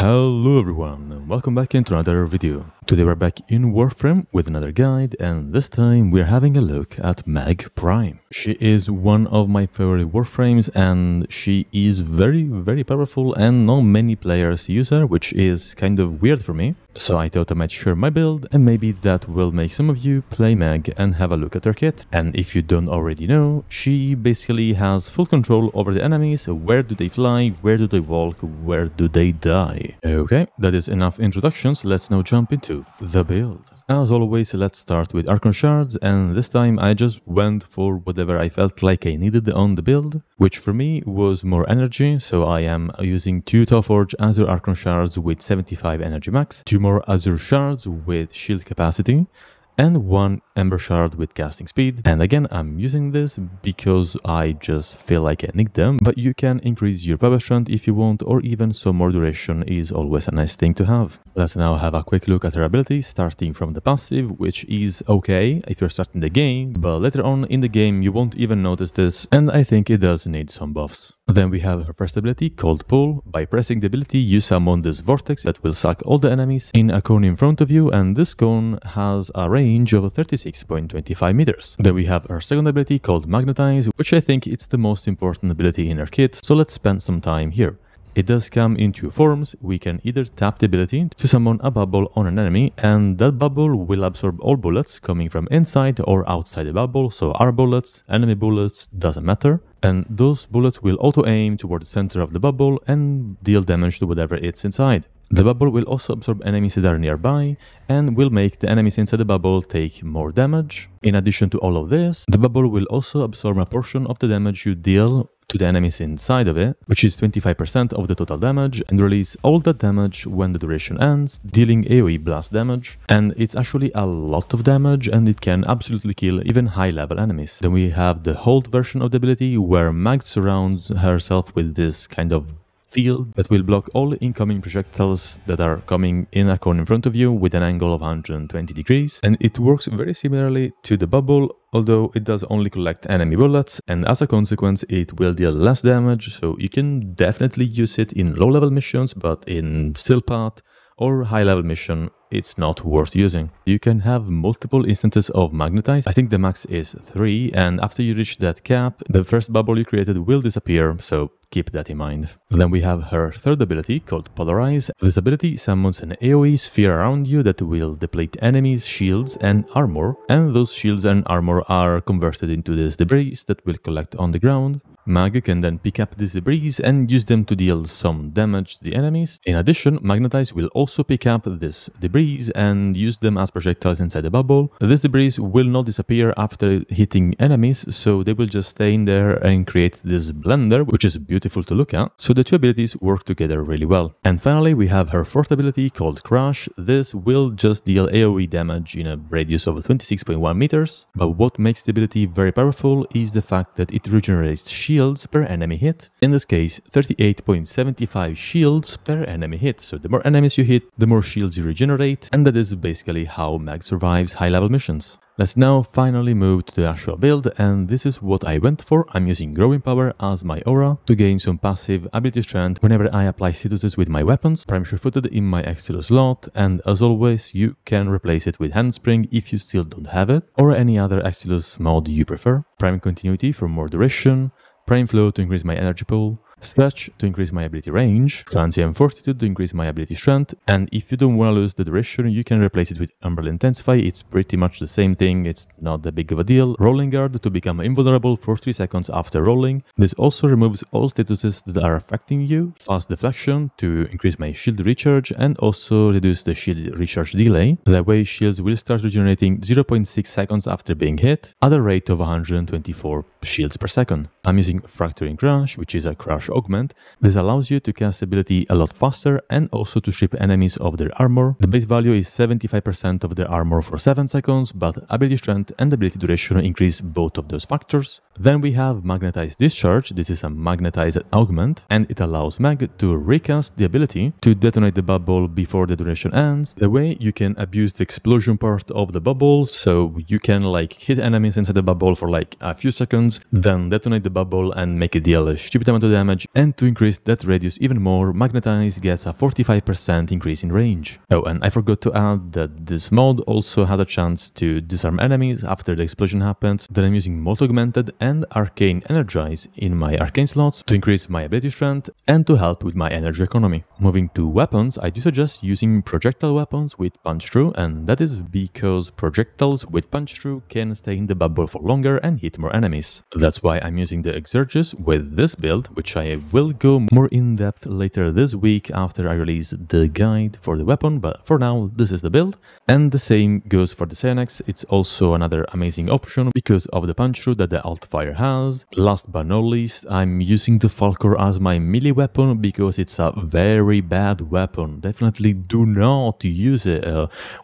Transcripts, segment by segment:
Hello everyone and welcome back into another video. Today we're back in Warframe with another guide, and this time we're having a look at Mag Prime. She is one of my favorite Warframes and she is very powerful and not many players use her, which is kind of weird for me. So I thought I might share my build and maybe that will make some of you play Mag and have a look at her kit. And if you don't already know, she basically has full control over the enemies. Where do they fly, where do they walk, where do they die? Okay, that is enough introductions, let's now jump into the build. As always, let's start with Archon Shards, and this time I just went for whatever I felt like I needed on the build, which for me was more energy, so I am using 2 Tauforge Azure Archon Shards with 75 energy max, 2 more Azure Shards with shield capacity, and 1 Ember Shard with casting speed. And again, I'm using this because I just feel like I need them, but you can increase your power strength if you want, or even some more duration is always a nice thing to have. Let's now have a quick look at her ability, starting from the passive, which is okay if you're starting the game, but later on in the game you won't even notice this, and I think it does need some buffs. Then we have her first ability called Pull. By pressing the ability, you summon this vortex that will suck all the enemies in a cone in front of you, and this cone has a range of 36.25 meters. Then we have her second ability called Magnetize, which I think it's the most important ability in her kit, so let's spend some time here. It does come in 2 forms. We can either tap the ability to summon a bubble on an enemy, and that bubble will absorb all bullets coming from inside or outside the bubble, so our bullets, enemy bullets, doesn't matter. And those bullets will auto-aim toward the center of the bubble and deal damage to whatever it's inside. The bubble will also absorb enemies that are nearby and will make the enemies inside the bubble take more damage. In addition to all of this, the bubble will also absorb a portion of the damage you deal to the enemies inside of it, which is 25% of the total damage, and release all that damage when the duration ends, dealing AoE blast damage. And it's actually a lot of damage, and it can absolutely kill even high level enemies. Then we have the hold version of the ability, where Mag surrounds herself with this kind of field that will block all incoming projectiles that are coming in a cone in front of you with an angle of 120 degrees. And it works very similarly to the bubble, although it does only collect enemy bullets, and as a consequence it will deal less damage, so you can definitely use it in low level missions, but in Still Path or high level mission it's not worth using. You can have multiple instances of Magnetize. I think the max is 3, and after you reach that cap, the first bubble you created will disappear, so keep that in mind. Then we have her third ability called Polarize. This ability summons an AoE sphere around you that will deplete enemies' shields and armor, and those shields and armor are converted into this debris that will collect on the ground. Mag can then pick up these debris and use them to deal some damage to the enemies. In addition, Magnetize will also pick up this debris and use them as projectiles inside the bubble. These debris will not disappear after hitting enemies, so they will just stay in there and create this blender, which is beautiful to look at. So the 2 abilities work together really well. And finally, we have her fourth ability called Crash. This will just deal AoE damage in a radius of 26.1 meters. But what makes the ability very powerful is the fact that it regenerates shields per enemy hit. In this case, 38.75 shields per enemy hit. So the more enemies you hit, the more shields you regenerate, and that is basically how Mag survives high level missions. Let's now finally move to the actual build, and this is what I went for. I'm using Growing Power as my aura to gain some passive ability strength whenever I apply statuses with my weapons. Prime Sure-Footed in my Exilus slot, and as always you can replace it with Handspring if you still don't have it, or any other Exilus mod you prefer. Prime Continuity for more duration, Prime Flow to increase my energy pool, Stretch to increase my ability range, Transient Fortitude to increase my ability strength, and if you don't want to lose the duration, you can replace it with Umbrella Intensify. It's pretty much the same thing, it's not that big of a deal. Rolling Guard to become invulnerable for 3 seconds after rolling. This also removes all statuses that are affecting you. Fast Deflection to increase my shield recharge and also reduce the shield recharge delay. That way shields will start regenerating 0.6 seconds after being hit at a rate of 124 shields per second. I'm using Fracturing Crash, which is a crash augment. This allows you to cast ability a lot faster and also to strip enemies of their armor. The base value is 75% of their armor for 7 seconds, but ability strength and ability duration increase both of those factors. Then we have Magnetized Discharge. This is a magnetized augment, and it allows Mag to recast the ability to detonate the bubble before the duration ends. The way you can abuse the explosion part of the bubble, so you can like hit enemies inside the bubble for like a few seconds, then detonate the bubble and make it deal a stupid amount of damage damage, and to increase that radius even more, Magnetize gets a 45% increase in range. Oh, and I forgot to add that this mod also had a chance to disarm enemies after the explosion happens. Then I'm using Molten Augmented and Arcane Energize in my arcane slots to increase my ability strength and to help with my energy economy. Moving to weapons, I do suggest using projectile weapons with punch through, and that is because projectiles with punch through can stay in the bubble for longer and hit more enemies. That's why I'm using the Exurges with this build, which I will go more in depth later this week after I release the guide for the weapon, but for now this is the build. And the same goes for the Xanax. It's also another amazing option because of the punch through that the Altfire has. Last but not least, I'm using the Falcor as my melee weapon because it's a very bad weapon. Definitely do not use it.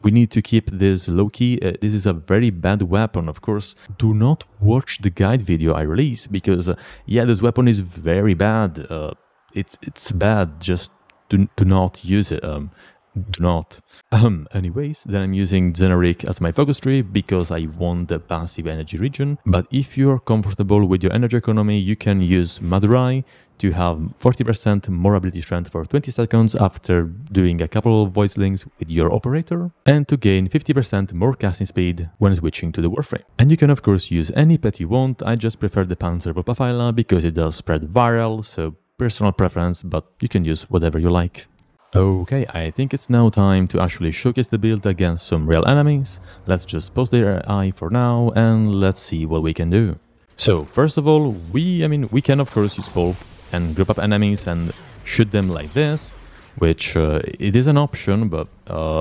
We need to keep this low-key. This is a very bad weapon. Of course, do not watch the guide video I release because yeah, this weapon is very bad. It's bad. Just do not use it. Do not. Anyways, then I'm using Generic as my focus tree because I want the passive energy regen. But if you're comfortable with your energy economy, you can use Madurai to have 40% more ability strength for 20 seconds after doing a couple of voice links with your operator, and to gain 50% more casting speed when switching to the Warframe. And you can of course use any pet you want. I just prefer the Panzer Volpaphyla because it does spread viral, so personal preference, but you can use whatever you like. Okay, I think it's now time to actually showcase the build against some real enemies. Let's just pause their eye for now and let's see what we can do. So first of all, we can of course use pull and group up enemies and shoot them like this, which it is an option, but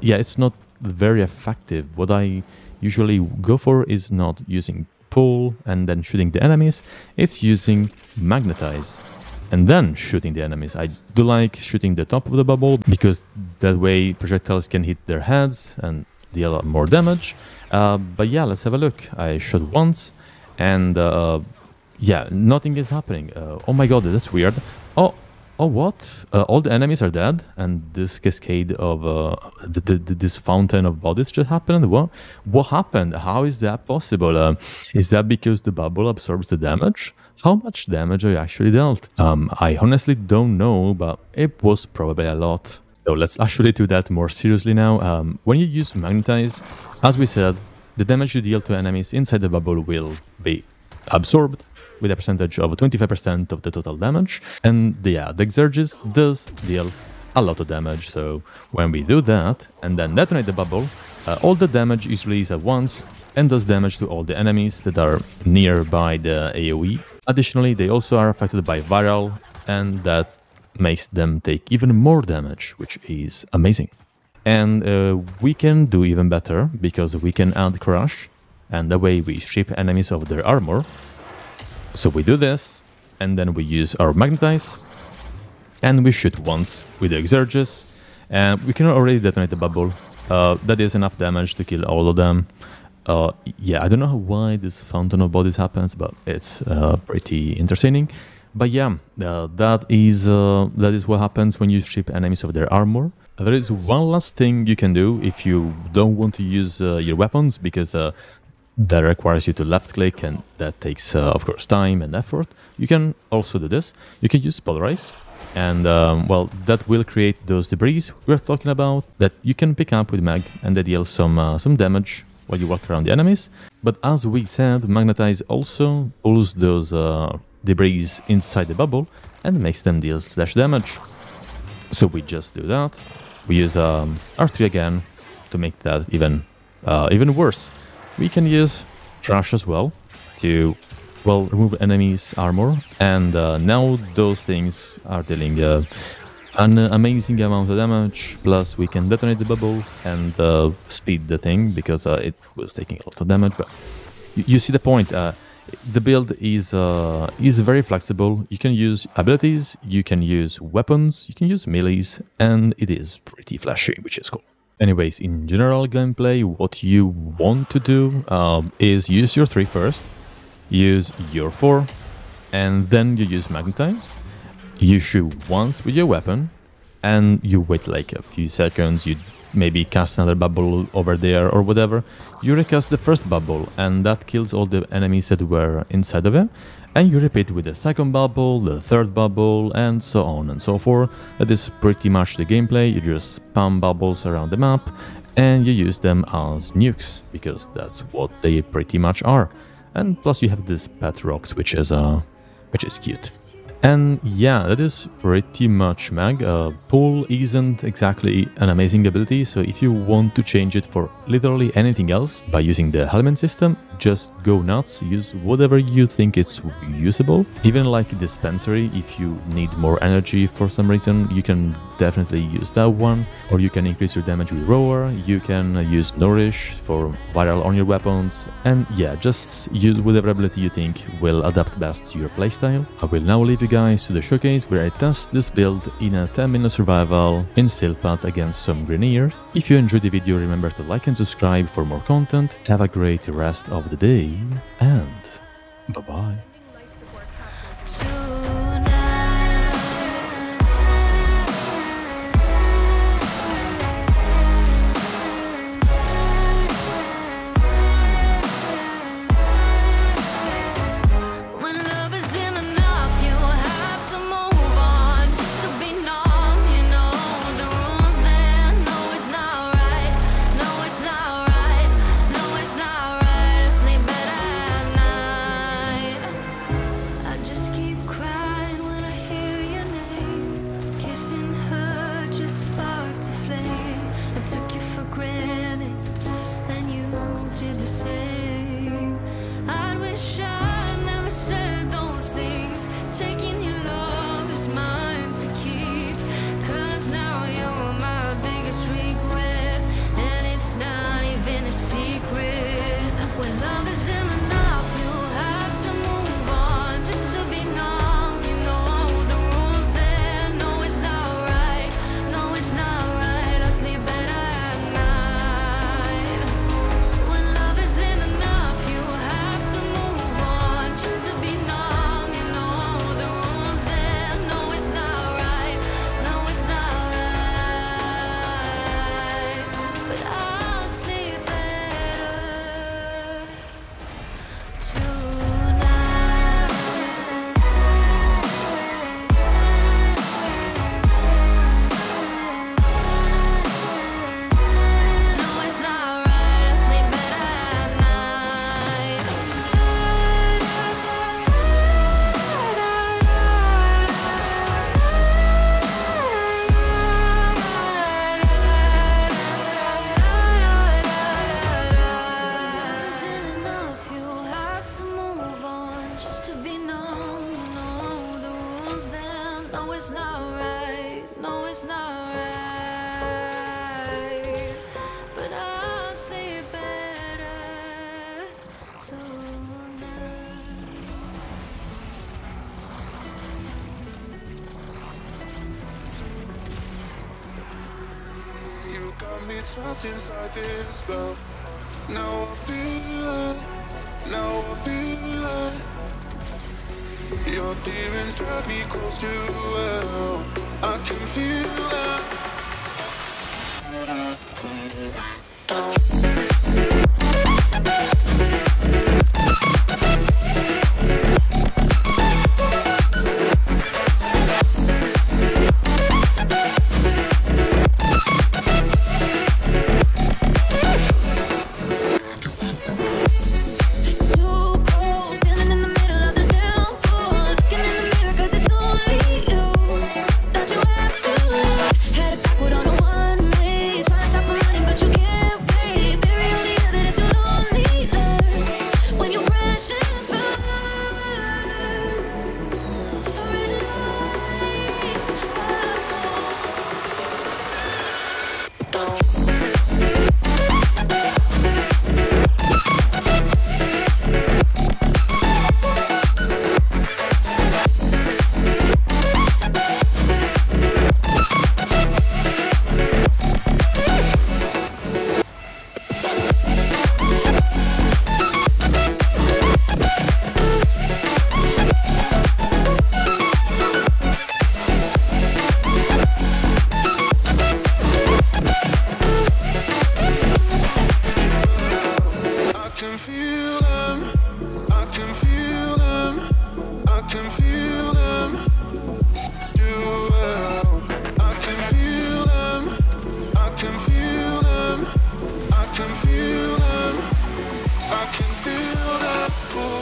yeah, it's not very effective. What I usually go for is not using pull and then shooting the enemies, it's using Magnetize and then shooting the enemies. I do like shooting the top of the bubble because that way projectiles can hit their heads and deal more damage. But yeah, let's have a look. I shot once and yeah, nothing is happening. Oh my god, that's weird. Oh what? All the enemies are dead and this cascade of this fountain of bodies just happened. What happened? How is that possible? Is that because the bubble absorbs the damage? How much damage I actually dealt? I honestly don't know, but it was probably a lot. So let's actually do that more seriously now. When you use Magnetize, as we said, the damage you deal to enemies inside the bubble will be absorbed with a percentage of 25% of the total damage. And yeah, the Exurges does deal a lot of damage. So when we do that and then detonate the bubble, all the damage is released at once and does damage to all the enemies that are nearby the AoE. Additionally, they also are affected by viral, and that makes them take even more damage, which is amazing. And we can do even better because we can add Crush, and that way we strip enemies of their armor. So we do this, and then we use our Magnetize, and we shoot once with the Exurges, and we can already detonate the bubble. That is enough damage to kill all of them. Yeah, I don't know why this fountain of bodies happens, but it's pretty entertaining. But yeah, that is what happens when you strip enemies of their armor. There is one last thing you can do if you don't want to use your weapons, because that requires you to left click and that takes of course time and effort. You can also do this. You can use Polarize, and well, that will create those debris we're talking about that you can pick up with Mag, and they deal some damage while you walk around the enemies. But as we said, Magnetize also pulls those debris inside the bubble and makes them deal slash damage. So we just do that. We use R3 again to make that even worse. We can use Trash as well to, well, remove enemies' armor, and now those things are dealing an amazing amount of damage. Plus we can detonate the bubble and speed the thing because it was taking a lot of damage. But you see the point. The build is very flexible. You can use abilities, you can use weapons, you can use melees, and it is pretty flashy, which is cool. Anyways, in general gameplay, what you want to do is use your 3 first, use your 4, and then you use Magnetize. You shoot once with your weapon, and you wait like a few seconds, you maybe cast another bubble over there or whatever, you recast the first bubble and that kills all the enemies that were inside of it, and you repeat with the second bubble, the third bubble, and so on and so forth. That is pretty much the gameplay. You just spam bubbles around the map and you use them as nukes, because that's what they pretty much are. And plus you have this pet rocks, which is cute. And yeah, that is pretty much Mag. Pull isn't exactly an amazing ability, so if you want to change it for literally anything else by using the element system, just go nuts, use whatever you think it's usable. Even like dispensary, if you need more energy for some reason, you can definitely use that one. Or you can increase your damage with roar, you can use nourish for viral on your weapons, and yeah, just use whatever ability you think will adapt best to your playstyle. I will now leave you guys to the showcase where I test this build in a 10-minute survival in Silpat against some Greniers. If you enjoyed the video, remember to like and subscribe for more content. Have a great rest of the day, and bye-bye. Trapped inside this spell. Now I feel it, now I feel it. Your demons drag me close to hell. I can feel Had a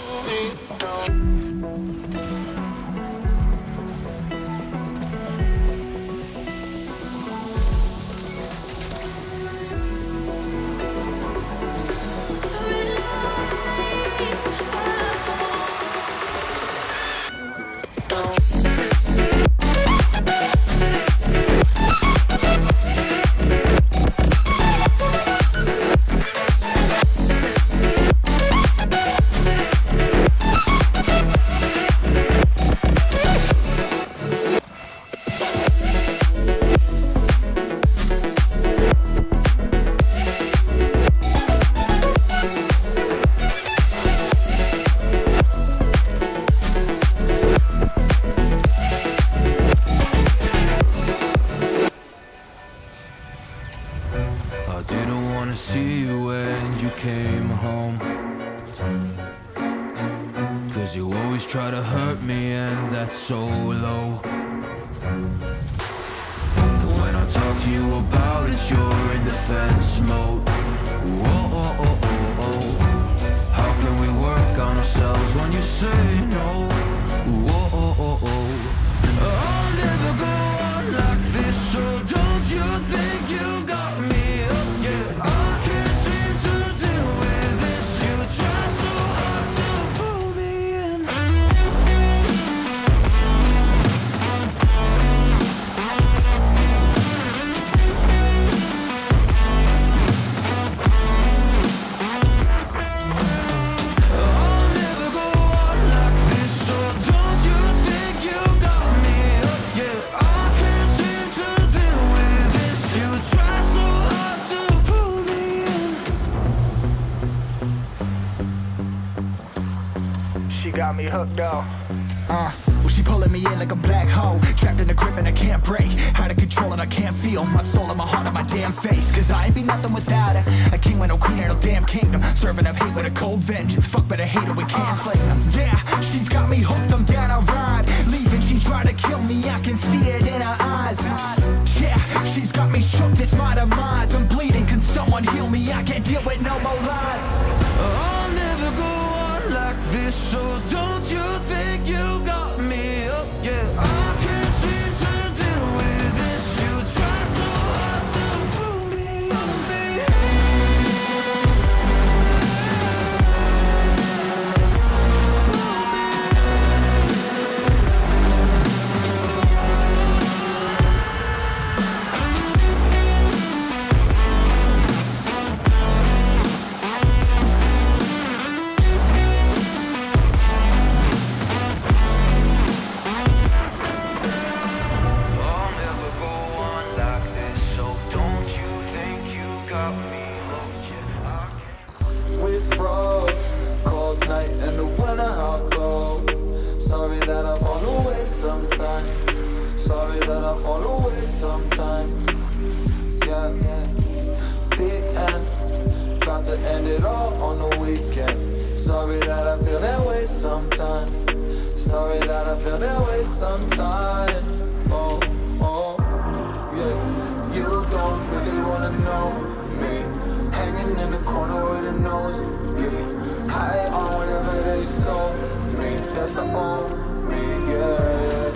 pull me down. I didn't wanna see you when you came home, 'cause you always try to hurt me, and that's so low. When I talk to you about it, you're in defense mode. Whoa, oh, oh, oh, oh. How can we work on ourselves when you say no? Whoa, oh, oh, oh. I'll never go on like this, so don't you think you got me up? Yeah, I can't seem to deal with this. You try so hard to pull me in. I'll never go on like this, so don't you think you got me up? Yeah, I can't seem to deal with this. You try so hard to pull me in. She got me hooked up. Well, she pulling me in like a black hole, trapped in a grip and I can't break. Out of control and I can't feel my soul and my heart and my damn face. 'Cause I ain't be nothing without her. A king with no queen and no damn kingdom, serving up hate with a cold vengeance. Fuck, but I hate her, we can't slay them. Yeah, she's got me hooked, I'm down a ride. Leaving, she tried to kill me, I can see it in her eyes. Yeah, she's got me shook, this my demise. I'm bleeding, can someone heal me? I can't deal with no more lies. I'll never go on like this, so don't you think you got me up? Yeah, I can't seem to deal with this. You try so hard to pull me on, baby. I'll never go on like this, so don't you think you got me hooked? Yeah, I can't. We froze, cold night in the winter hot cold. Sorry that I fall away sometimes. Sorry that I fall away sometimes. Yeah, the end. Got to end it all on the weekend. Sorry that I feel that way sometimes. Sorry that I feel that way sometimes. Oh, oh, yeah. You don't really wanna know me. Hanging in the corner with a nose, yeah. High on whatever they sold me. That's the old me, yeah.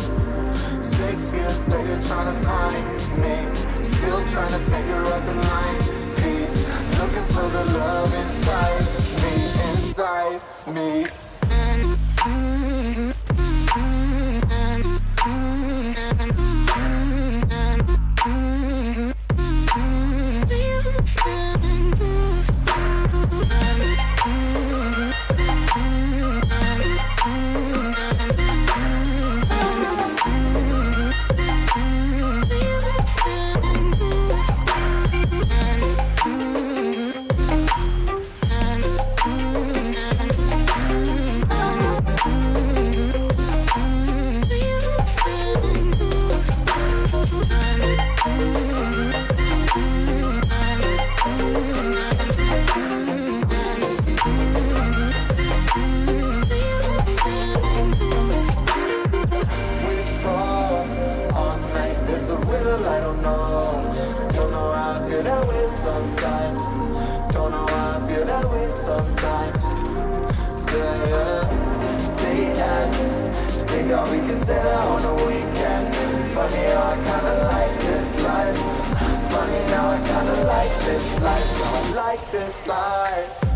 6 years later trying to find me. Still trying to figure out the line piece. Looking for the love inside me, inside me. yeah, yeah. The end. Think how we can say that on the weekend. Funny how I kinda like this life. Funny now I kinda like this life. Now I like this life.